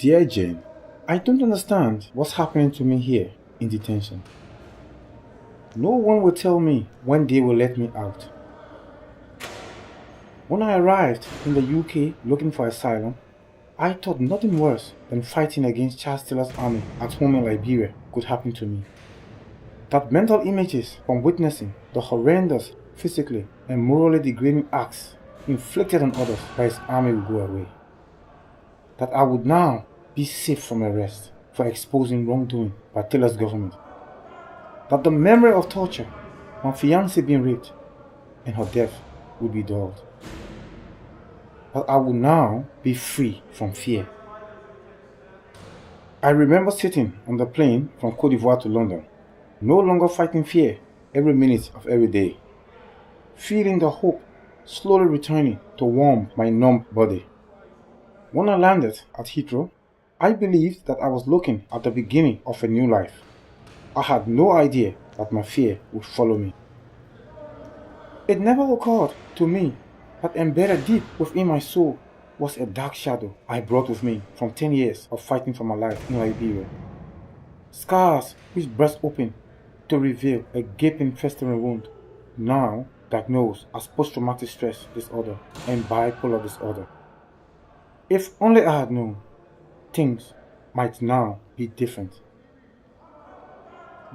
Dear Jane, I don't understand what's happening to me here in detention. No one will tell me when they will let me out. When I arrived in the UK looking for asylum, I thought nothing worse than fighting against Charles Taylor's army at home in Liberia could happen to me. That mental images from witnessing the horrendous, physically and morally degrading acts inflicted on others by his army would go away. That I would now be safe from arrest for exposing wrongdoing by Taylor's government. That the memory of torture, my fiancée being raped, and her death would be dulled. That I would now be free from fear. I remember sitting on the plane from Côte d'Ivoire to London, no longer fighting fear every minute of every day, feeling the hope slowly returning to warm my numb body. When I landed at Heathrow, I believed that I was looking at the beginning of a new life. I had no idea that my fear would follow me. It never occurred to me that embedded deep within my soul was a dark shadow I brought with me from 10 years of fighting for my life in Liberia. Scars which burst open to reveal a gaping festering wound, now diagnosed as post-traumatic stress disorder and bipolar disorder. If only I had known, things might now be different.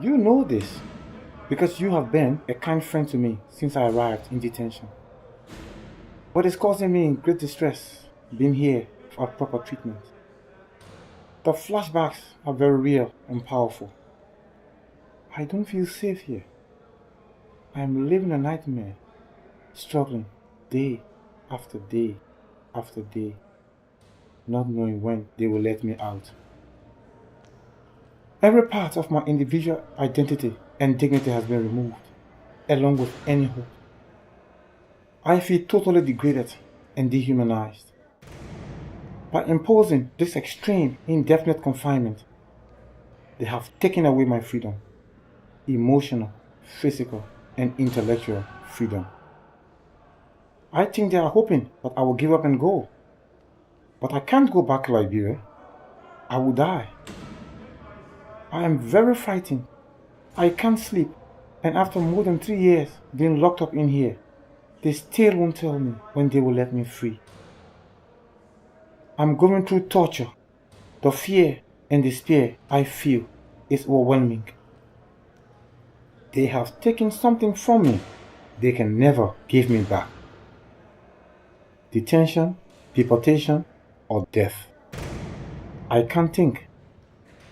You know this because you have been a kind friend to me since I arrived in detention. But it's causing me great distress being here for proper treatment. The flashbacks are very real and powerful. I don't feel safe here. I am living a nightmare, struggling day after day after day, not knowing when they will let me out. Every part of my individual identity and dignity has been removed, along with any hope. I feel totally degraded and dehumanized. By imposing this extreme, indefinite confinement, they have taken away my freedom, emotional, physical, and intellectual freedom. I think they are hoping that I will give up and go. But I can't go back to Liberia. I will die. I am very frightened. I can't sleep, and after more than 3 years being locked up in here, they still won't tell me when they will let me free. I'm going through torture. The fear and despair I feel is overwhelming. They have taken something from me they can never give me back. Detention, deportation, or death. I can't think.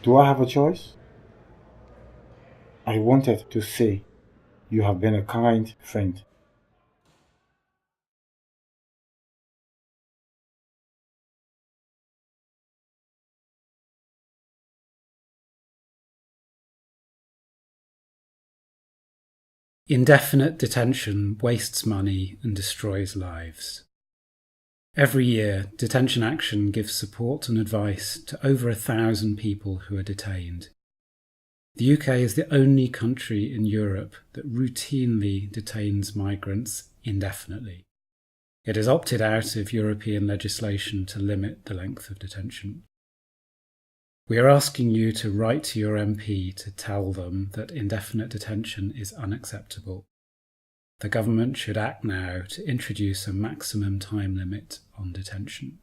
Do I have a choice? I wanted to say, you have been a kind friend. Indefinite detention wastes money and destroys lives. Every year, Detention Action gives support and advice to over 1,000 people who are detained. The UK is the only country in Europe that routinely detains migrants indefinitely. It has opted out of European legislation to limit the length of detention. We are asking you to write to your MP to tell them that indefinite detention is unacceptable. The government should act now to introduce a maximum time limit on detention.